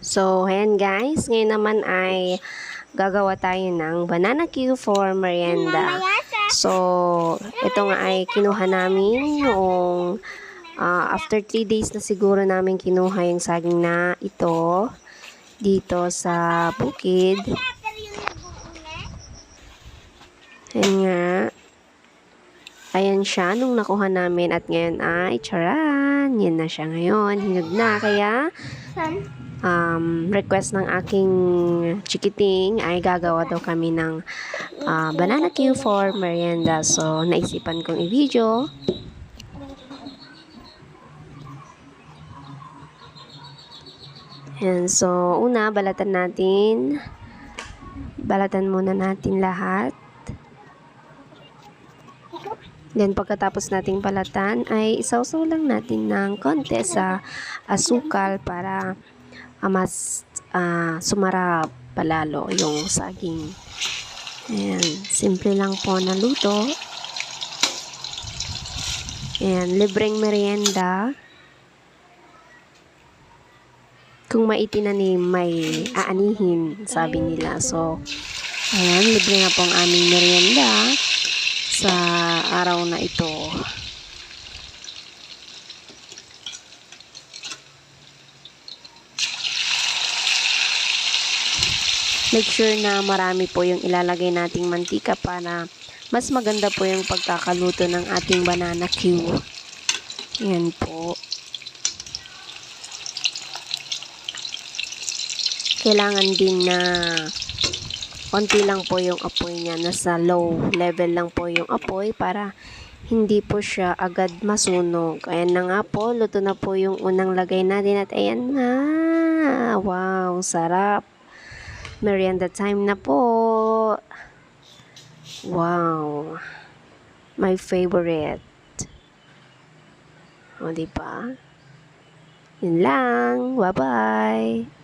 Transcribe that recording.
So, ayan guys, ngayon naman ay gagawa tayo ng banana Q for merienda. So, ito nga ay kinuha namin noong after 3 days na siguro namin kinuha yung saging na ito dito sa bukid. Ayan nga. Ayan siya nung nakuha namin at ngayon ay charan! Yan na siya ngayon. Hinog na kaya request ng aking chikiting ay gagawa daw kami ng banana Q for merienda. So, naisipan kong i-video. And so, una, balatan natin. Balatan muna natin lahat. Then, pagkatapos nating balatan, ay isawsaw lang natin ng konti sa asukal para mas sumarap palalo yung saging. Ayan, simple lang po na luto. Ayan, libreng merienda. Kung may itinanim, may aanihin, sabi nila. So, ayan, libre na po ang aming merienda sa araw na ito. Make sure na marami po yung ilalagay nating mantika para mas maganda po yung pagkakaluto ng ating banana Q. Ayan po. Kailangan din na konti lang po yung apoy niya. Nasa low level lang po yung apoy para hindi po siya agad masunog. Ayan na nga po. Luto na po yung unang lagay natin at ayan na. Wow, sarap. Merienda time na po. Wow. My favorite. O, diba? Yun lang. Bye-bye.